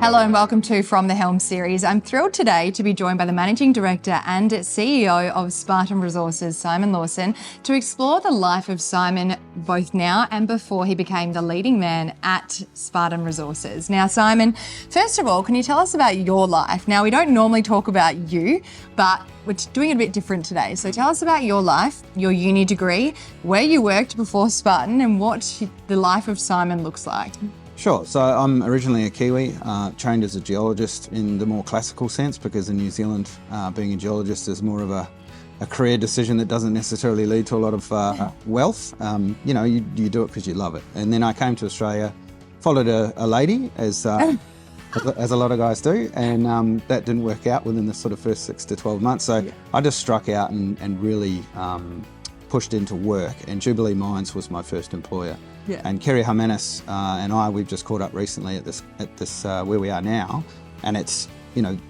Hello and welcome to From the Helm series. I'm thrilled today to be joined by the Managing Director and CEO of Spartan Resources, Simon Lawson, to explore the life of Simon both now and before he became the leading man at Spartan Resources. Now, Simon, first of all, can you tell us about your life? Now, we don't normally talk about you, but we're doing it a bit different today. So tell us about your life, your uni degree, where you worked before Spartan, and what the life of Simon looks like. Sure. So I'm originally a Kiwi, trained as a geologist in the more classical sense, because in New Zealand, being a geologist is more of a career decision that doesn't necessarily lead to a lot of wealth. You do it because you love it. And then I came to Australia, followed a lady, as a lot of guys do, and that didn't work out within the sort of first 6 to 12 months. So I just struck out and really pushed into work, and Jubilee Mines was my first employer. Yeah. And Kerry Jimenez and we've just caught up recently at this where we are now, and it's,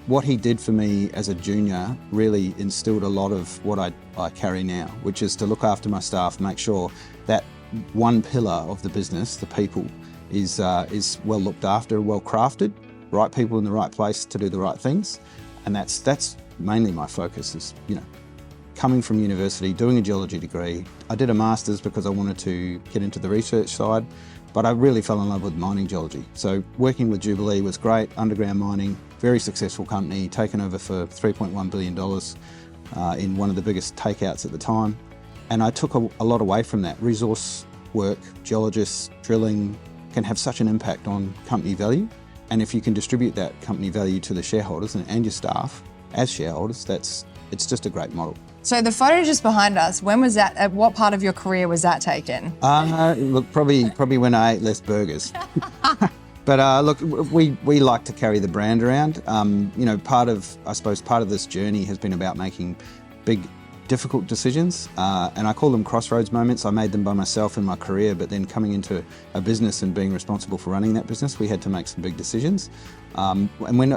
what he did for me as a junior really instilled a lot of what I carry now, which is to look after my staff, make sure that one pillar of the business, the people, is well looked after, well crafted, right people in the right place to do the right things, and that's mainly my focus. Is coming from university, doing a geology degree. I did a master's because I wanted to get into the research side, but I really fell in love with mining geology. So working with Jubilee was great, underground mining, very successful company, taken over for $3.1 billion in one of the biggest takeouts at the time. And I took a lot away from that. Resource work, geologists, drilling can have such an impact on company value. And if you can distribute that company value to the shareholders and your staff as shareholders, it's just a great model. So the photo just behind us, when was that, at what part of your career was that taken? Look, probably when I ate less burgers. But look, we like to carry the brand around. Part of this journey has been about making big, difficult decisions, and I call them crossroads moments. I made them by myself in my career, but then coming into a business and being responsible for running that business, we had to make some big decisions. And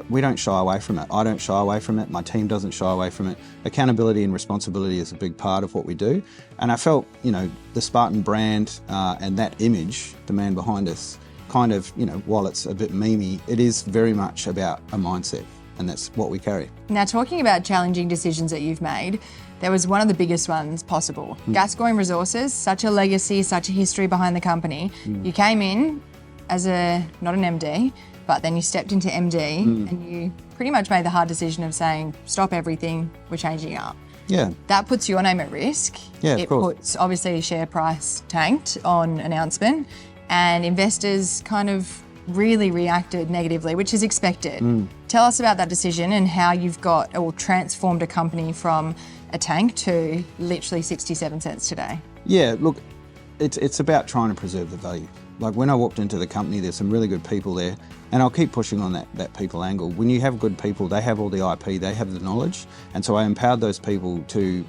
we don't shy away from it. I don't shy away from it. My team doesn't shy away from it. Accountability and responsibility is a big part of what we do. And I felt, the Spartan brand and that image, the man behind us, kind of, while it's a bit memey, it is very much about a mindset. And that's what we carry. Now, talking about challenging decisions that you've made, there was one of the biggest ones possible. Gascoyne Resources, such a legacy, such a history behind the company. You came in as not an MD, but then you stepped into MD and you pretty much made the hard decision of saying, stop everything, we're changing up. Yeah. That puts your name at risk. Yeah, it puts, obviously, share price tanked on announcement, and investors kind of really reacted negatively, which is expected. Tell us about that decision and how you've transformed a company from a tank to literally 67 cents today. Yeah, look, it's about trying to preserve the value. Like when I walked into the company, there's some really good people there, and I'll keep pushing on that people angle. When you have good people, they have all the IP, they have the knowledge, and so I empowered those people to,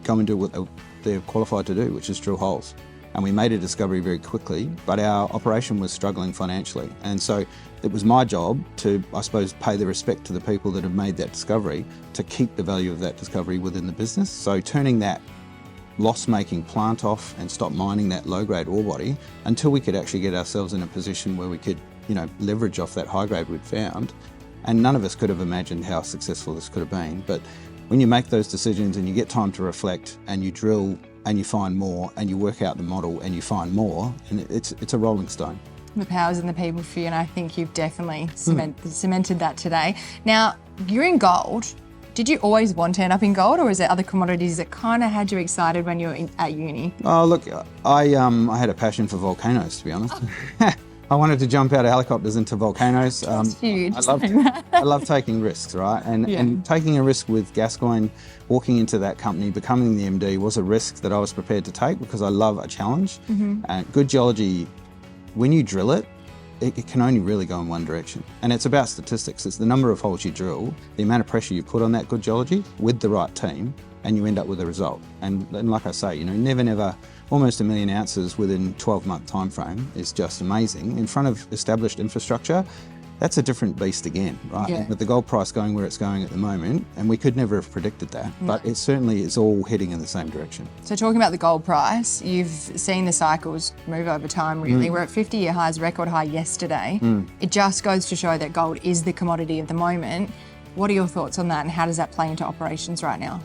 go and do what they're qualified to do, which is drill holes. And we made a discovery very quickly, but our operation was struggling financially. And so it was my job to, I suppose, pay the respect to the people that have made that discovery, to keep the value of that discovery within the business. So turning that loss-making plant off and stop mining that low-grade ore body until we could actually get ourselves in a position where we could, leverage off that high grade we'd found. And none of us could have imagined how successful this could have been. But when you make those decisions and you get time to reflect and you drill and you find more, and you work out the model and you find more, and it's a rolling stone. The power's in the people for you, and I think you've definitely cemented that today. Now, you're in gold. Did you always want to end up in gold, or is there other commodities that kind of had you excited when you were at uni? Oh, look, I had a passion for volcanoes, to be honest. I wanted to jump out of helicopters into volcanoes. That's huge. I love taking risks, right? And taking a risk with Gascoyne, walking into that company, becoming the MD was a risk that I was prepared to take because I love a challenge. Good geology, when you drill it can only really go in one direction. And it's about statistics. It's the number of holes you drill, the amount of pressure you put on that good geology with the right team, and you end up with a result. And like I say, never, almost 1 million ounces within 12-month time frame is just amazing in front of established infrastructure. that's a different beast again, right? Yeah. With the gold price going where it's going at the moment, and we could never have predicted that, but it certainly is all heading in the same direction. So talking about the gold price, you've seen the cycles move over time, really. We're at 50-year highs, record high yesterday. It just goes to show that gold is the commodity of the moment. What are your thoughts on that, and how does that play into operations right now?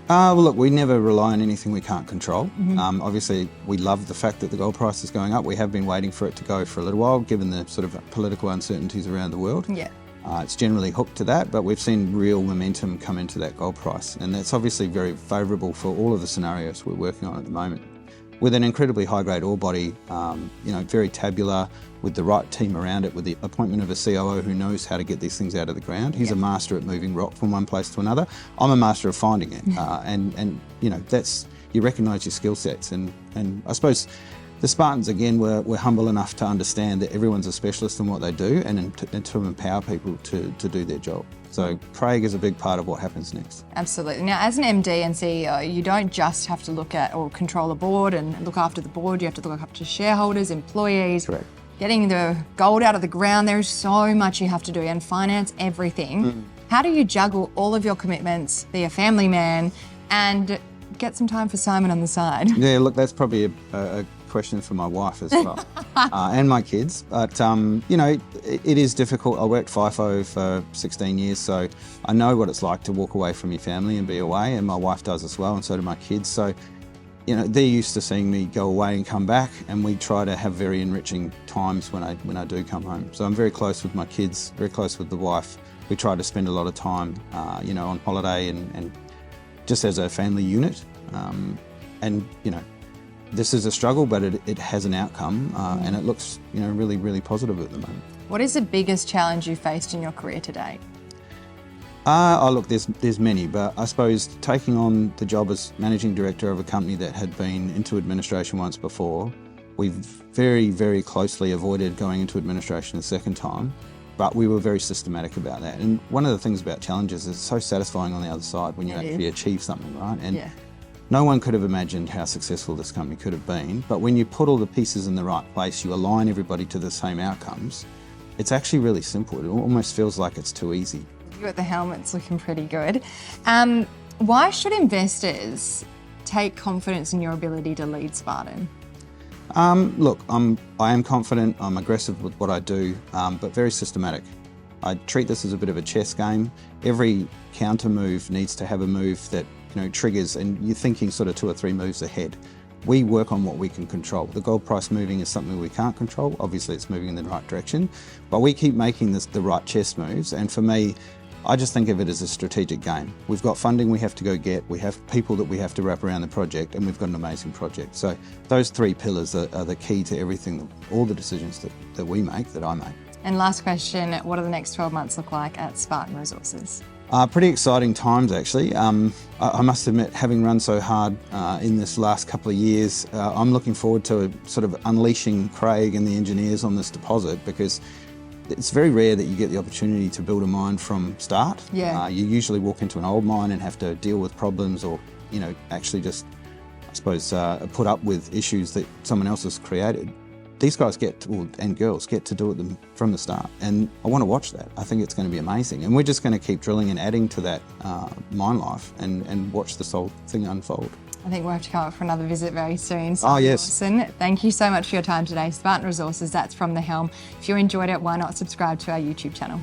Well, look, we never rely on anything we can't control. Obviously, we love the fact that the gold price is going up. We have been waiting for it to go for a little while, given the sort of political uncertainties around the world. Yeah. It's generally hooked to that, but we've seen real momentum come into that gold price, and that's obviously very favourable for all of the scenarios we're working on at the moment. With an incredibly high-grade ore body, very tabular, with the right team around it, with the appointment of a COO who knows how to get these things out of the ground. He's a master at moving rock from one place to another. I'm a master of finding it, and that's, you recognise your skill sets, and I suppose the Spartans, again, were humble enough to understand that everyone's a specialist in what they do, and to empower people to do their job. So Craig is a big part of what happens next. Absolutely. Now, as an MD and CEO, you don't just have to look at or control a board and look after the board. You have to look after shareholders, employees. Correct. Getting the gold out of the ground. There is so much you have to do, and finance everything. How do you juggle all of your commitments, be a family man, and get some time for Simon on the side? Yeah, look, that's probably a question for my wife as well, and my kids. But, it is difficult. I worked FIFO for 16 years, so I know what it's like to walk away from your family and be away, and my wife does as well, and so do my kids. So, they're used to seeing me go away and come back, and we try to have very enriching times when I do come home. So I'm very close with my kids, very close with the wife. We try to spend a lot of time, on holiday and just as a family unit. This is a struggle, but it has an outcome, and it looks, really, really positive at the moment. What is the biggest challenge you faced in your career to date? Look, there's many, but I suppose taking on the job as managing director of a company that had been into administration once before, we've very, very closely avoided going into administration a second time, but we were very systematic about that. And one of the things about challenges is it's so satisfying on the other side when you actually achieve something, right? And no one could have imagined how successful this company could have been, but when you put all the pieces in the right place, you align everybody to the same outcomes, it's actually really simple. It almost feels like it's too easy. You at the helm, it's looking pretty good. Why should investors take confidence in your ability to lead Spartan? Look, I am confident, I'm aggressive with what I do, but very systematic. I treat this as a bit of a chess game. Every counter move needs to have a move that triggers, and you're thinking sort of 2 or 3 moves ahead. We work on what we can control. The gold price moving is something we can't control. Obviously, it's moving in the right direction, but we keep making the right chess moves. And for me, I just think of it as a strategic game. We've got funding we have to go get, we have people that we have to wrap around the project, and we've got an amazing project. So those 3 pillars are the key to everything, all the decisions that we make, that I make. And last question, what do the next 12 months look like at Spartan Resources? Pretty exciting times, actually. I must admit, having run so hard in this last couple of years, I'm looking forward to sort of unleashing Craig and the engineers on this deposit, because it's very rare that you get the opportunity to build a mine from start. Yeah. You usually walk into an old mine and have to deal with problems, or actually just, I suppose, put up with issues that someone else has created. These guys and girls get to do it from the start, and I want to watch that. I think it's going to be amazing, and we're just going to keep drilling and adding to that mine life and watch this whole thing unfold. I think we'll have to come up for another visit very soon. Oh, yes. Lawson, thank you so much for your time today. Spartan Resources, that's from the helm. If you enjoyed it, why not subscribe to our YouTube channel?